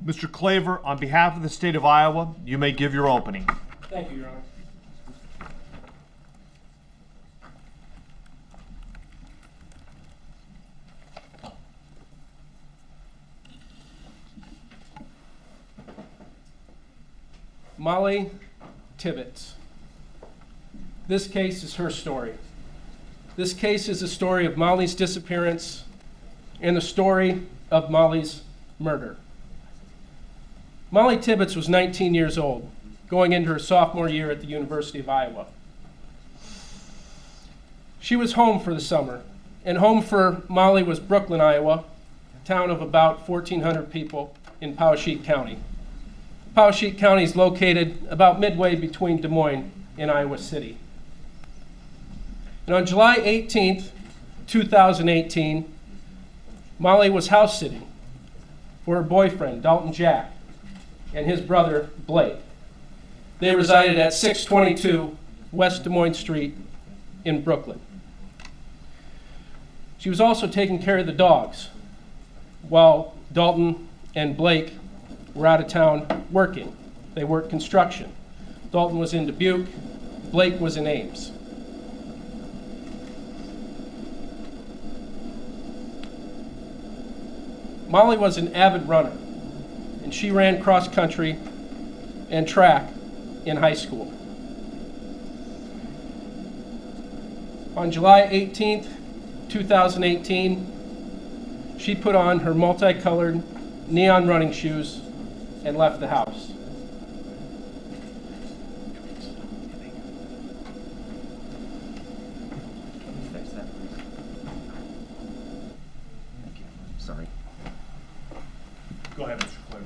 Mr. Claver, on behalf of the state of Iowa, you may give your opening. Thank you, Your Honor. Mollie Tibbetts. This case is her story. This case is the story of Mollie's disappearance and the story of Mollie's murder. Mollie Tibbetts was 19 years old, going into her sophomore year at the University of Iowa. She was home for the summer, and home for Mollie was Brooklyn, Iowa, a town of about 1,400 people in Poweshiek County. Poweshiek County is located about midway between Des Moines and Iowa City. And on July 18th, 2018, Mollie was house sitting for her boyfriend, Dalton Jack, and his brother, Blake. They resided at 622 West Des Moines Street in Brooklyn. She was also taking care of the dogs while Dalton and Blake were out of town working. They worked construction. Dalton was in Dubuque, Blake was in Ames. Mollie was an avid runner, and she ran cross country and track in high school. On July 18th, 2018, she put on her multicolored neon running shoes and left the house. Sorry. Go ahead, Mr. Claver.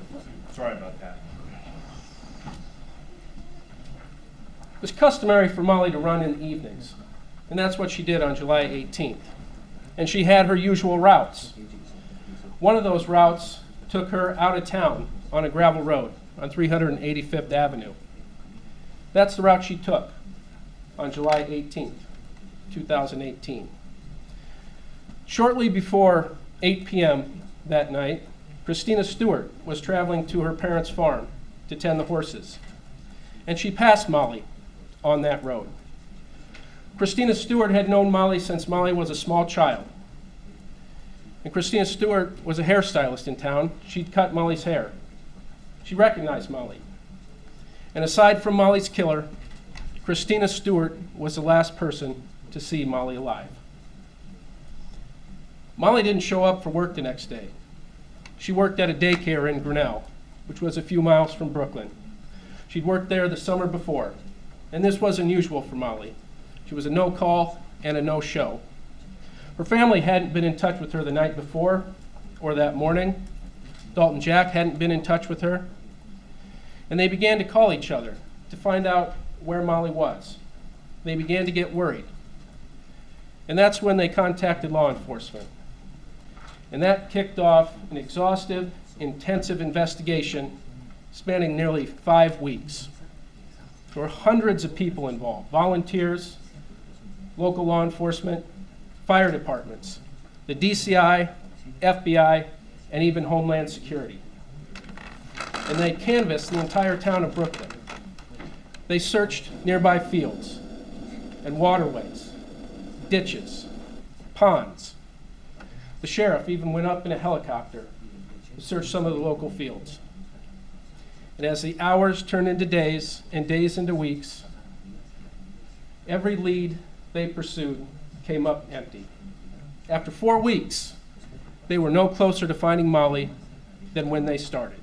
Sorry about that. It was customary for Mollie to run in the evenings, and that's what she did on July 18th. And she had her usual routes. One of those routes took her out of town on a gravel road on 385th Avenue. That's the route she took on July 18th, 2018. Shortly before 8 p.m. that night, Christina Stewart was traveling to her parents' farm to tend the horses, and she passed Mollie on that road. Christina Stewart had known Mollie since Mollie was a small child. And Christina Stewart was a hairstylist in town. She'd cut Mollie's hair. She recognized Mollie. And aside from Mollie's killer, Christina Stewart was the last person to see Mollie alive. Mollie didn't show up for work the next day. She worked at a daycare in Grinnell, which was a few miles from Brooklyn. She'd worked there the summer before, and this was unusual for Mollie. She was a no-call and a no-show. Her family hadn't been in touch with her the night before or that morning. Dalton Jack hadn't been in touch with her. And they began to call each other to find out where Mollie was. They began to get worried. And that's when they contacted law enforcement. And that kicked off an exhaustive, intensive investigation spanning nearly 5 weeks. There were hundreds of people involved, volunteers, local law enforcement, fire departments, the DCI, FBI, and even Homeland Security. And they canvassed the entire town of Brooklyn. They searched nearby fields and waterways, ditches, ponds. The sheriff even went up in a helicopter to search some of the local fields. And as the hours turned into days and days into weeks, every lead they pursued came up empty. After 4 weeks, they were no closer to finding Mollie than when they started.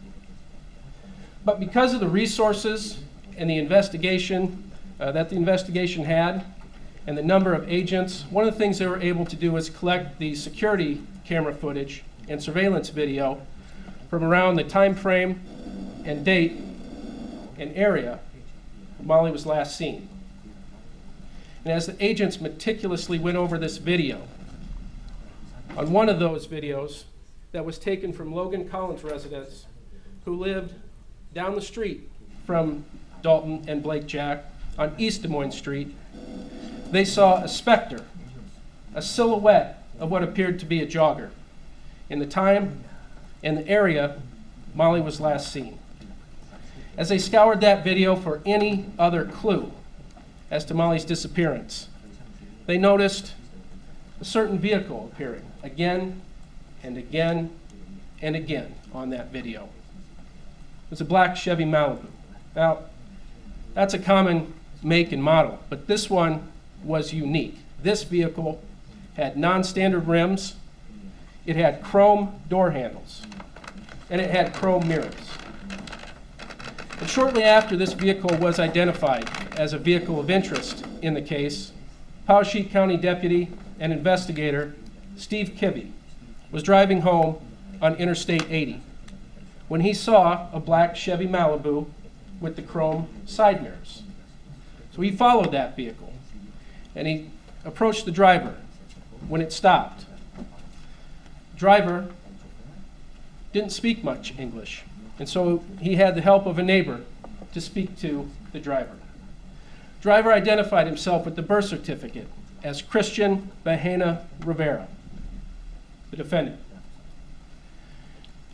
But because of the resources and the investigation that the investigation had, and the number of agents, one of the things they were able to do was collect the security camera footage and surveillance video from around the time frame and date and area Mollie was last seen. And as the agents meticulously went over this video, on one of those videos that was taken from Logan Collins' residence, who lived down the street from Dalton and Blake Jack on East Des Moines Street, they saw a specter, a silhouette of what appeared to be a jogger, in the time and the area Mollie was last seen. As they scoured that video for any other clue as to Mollie's disappearance, they noticed a certain vehicle appearing again and again and again on that video. It was a black Chevy Malibu. Now, that's a common make and model, but this one was unique. This vehicle had non-standard rims, it had chrome door handles, and it had chrome mirrors. And shortly after this vehicle was identified as a vehicle of interest in the case, Poweshiek County Deputy and Investigator Steve Kibbe was driving home on Interstate 80 when he saw a black Chevy Malibu with the chrome side mirrors. So he followed that vehicle and he approached the driver when it stopped. The driver didn't speak much English, and so he had the help of a neighbor to speak to the driver. The driver identified himself with the birth certificate as Cristhian Bahena Rivera, the defendant.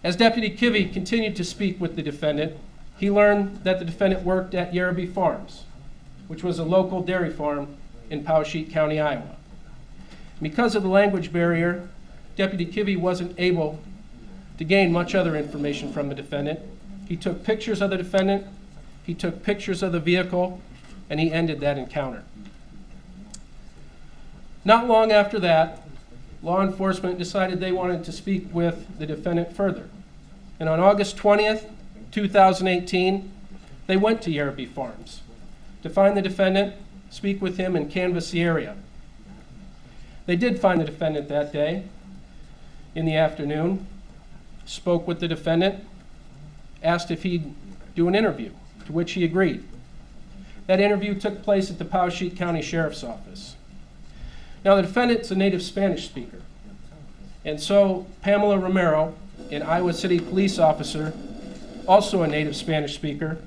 As Deputy Kibbe continued to speak with the defendant, he learned that the defendant worked at Yerby Farms, which was a local dairy farm in Poweshiek County, Iowa. Because of the language barrier, Deputy Kibbe wasn't able to gain much other information from the defendant. He took pictures of the defendant, he took pictures of the vehicle, and he ended that encounter. Not long after that, law enforcement decided they wanted to speak with the defendant further. And on August 20th, 2018, they went to Yerby Farms to find the defendant, speak with him, and canvass the area. They did find the defendant that day in the afternoon, spoke with the defendant, asked if he'd do an interview, to which he agreed. That interview took place at the Poweshiek County Sheriff's Office. Now, the defendant's a native Spanish speaker, and so Pamela Romero, an Iowa City police officer, also a native Spanish speaker,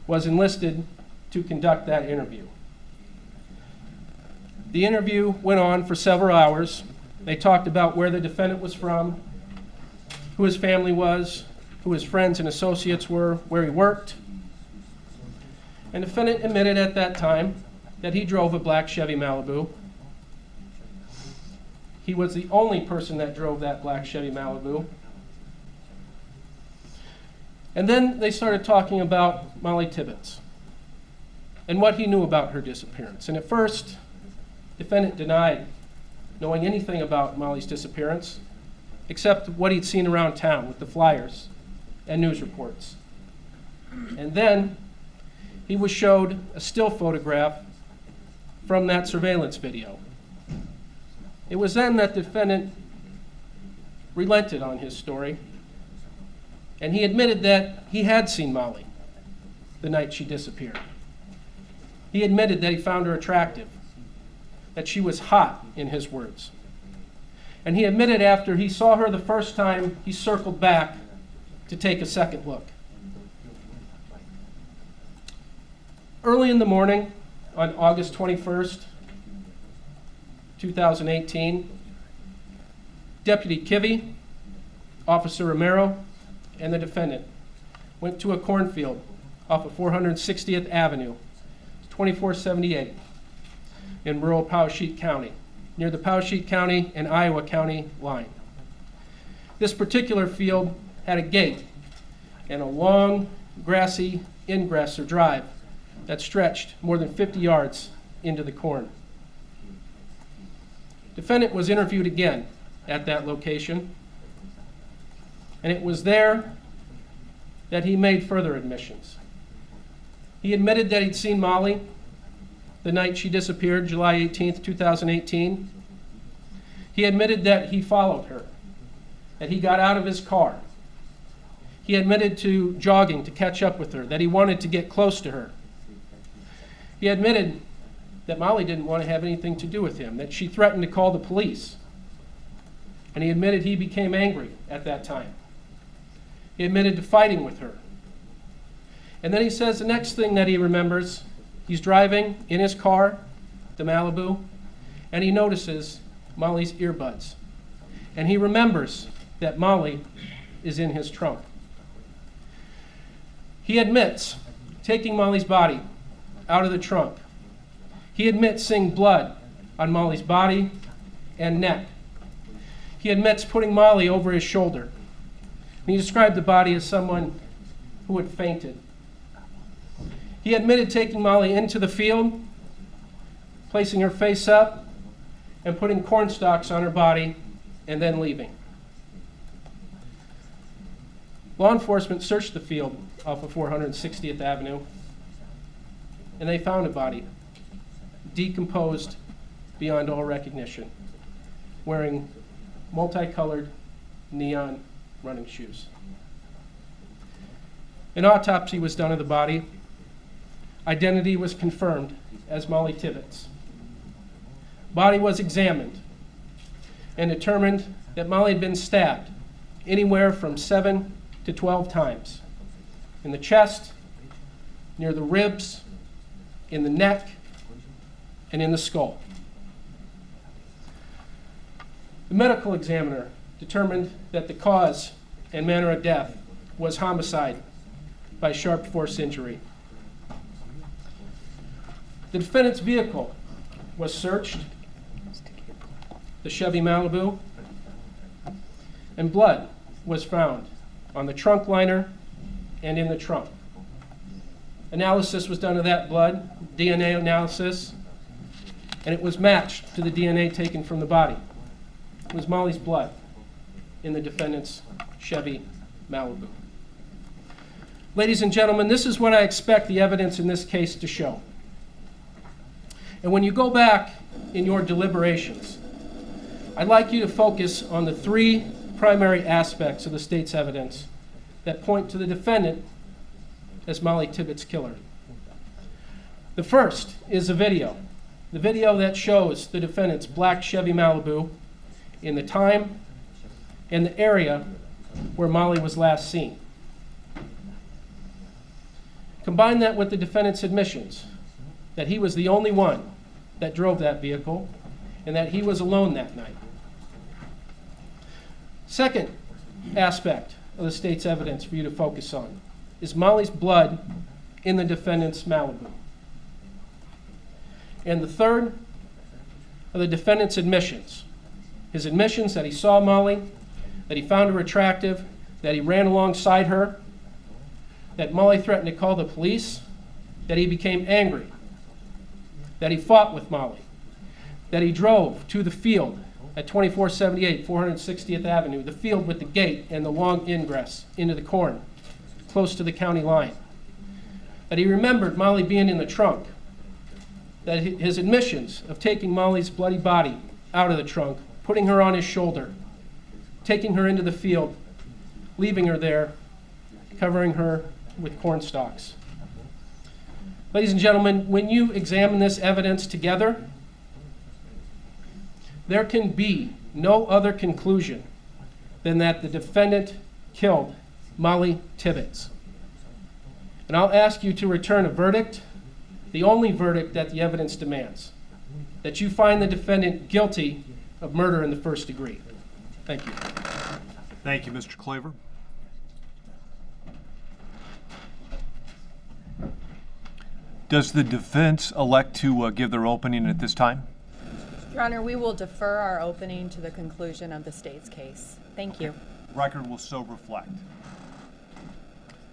was enlisted to conduct that interview. The interview went on for several hours. They talked about where the defendant was from, who his family was, who his friends and associates were, where he worked. And the defendant admitted at that time that he drove a black Chevy Malibu. He was the only person that drove that black Chevy Malibu. And then they started talking about Mollie Tibbetts and what he knew about her disappearance. And at first, the defendant denied knowing anything about Mollie's disappearance, except what he'd seen around town with the flyers and news reports. And then he was showed a still photograph from that surveillance video. It was then that the defendant relented on his story, and he admitted that he had seen Mollie the night she disappeared. He admitted that he found her attractive, that she was hot, in his words. And he admitted after he saw her the first time, he circled back to take a second look. Early in the morning, on August 21st, 2018, Deputy Kibbe, Officer Romero, and the defendant went to a cornfield off of 460th Avenue, 2478, in rural Poweshiek County, near the Poweshiek County and Iowa County line. This particular field had a gate and a long, grassy ingress or drive that stretched more than 50 yards into the corn. Defendant was interviewed again at that location, and it was there that he made further admissions. He admitted that he'd seen Mollie the night she disappeared, July 18th, 2018. He admitted that he followed her, that he got out of his car. He admitted to jogging to catch up with her, that he wanted to get close to her. He admitted that Mollie didn't want to have anything to do with him, that she threatened to call the police. And he admitted he became angry at that time. He admitted to fighting with her. And then he says the next thing that he remembers, he's driving in his car, the Malibu, and he notices Mollie's earbuds. And he remembers that Mollie is in his trunk. He admits taking Mollie's body out of the trunk. He admits seeing blood on Mollie's body and neck. He admits putting Mollie over his shoulder. And he described the body as someone who had fainted. He admitted taking Mollie into the field, placing her face up, and putting corn stalks on her body, and then leaving. Law enforcement searched the field off of 460th Avenue, and they found a body, decomposed beyond all recognition, wearing multicolored neon running shoes. An autopsy was done of the body. Identity was confirmed as Mollie Tibbetts. Body was examined and determined that Mollie had been stabbed anywhere from 7 to 12 times in the chest, near the ribs, in the neck, and in the skull. The medical examiner determined that the cause and manner of death was homicide by sharp force injury. The defendant's vehicle was searched, the Chevy Malibu, and blood was found on the trunk liner and in the trunk. Analysis was done of that blood, DNA analysis, and it was matched to the DNA taken from the body. It was Mollie's blood in the defendant's Chevy Malibu. Ladies and gentlemen, this is what I expect the evidence in this case to show. And when you go back in your deliberations, I'd like you to focus on the three primary aspects of the state's evidence that point to the defendant as Mollie Tibbetts' killer. The first is the video that shows the defendant's black Chevy Malibu in the time and the area where Mollie was last seen. Combine that with the defendant's admissions that he was the only one that drove that vehicle and that he was alone that night. Second aspect of the state's evidence for you to focus on is Mollie's blood in the defendant's Malibu. And the third are the defendant's admissions. His admissions that he saw Mollie, that he found her attractive, that he ran alongside her, that Mollie threatened to call the police, that he became angry, that he fought with Mollie, that he drove to the field at 2478 460th Avenue, the field with the gate and the long ingress into the corn, close to the county line, that he remembered Mollie being in the trunk, that his admissions of taking Mollie's bloody body out of the trunk, putting her on his shoulder, taking her into the field, leaving her there, covering her with corn stalks. Ladies and gentlemen, when you examine this evidence together, there can be no other conclusion than that the defendant killed Mollie Tibbetts. And I'll ask you to return a verdict, the only verdict that the evidence demands, that you find the defendant guilty of murder in the first degree. Thank you. Thank you, Mr. Claver. Does the defense elect to give their opening at this time? Your Honor, we will defer our opening to the conclusion of the state's case. Thank you. Record will so reflect.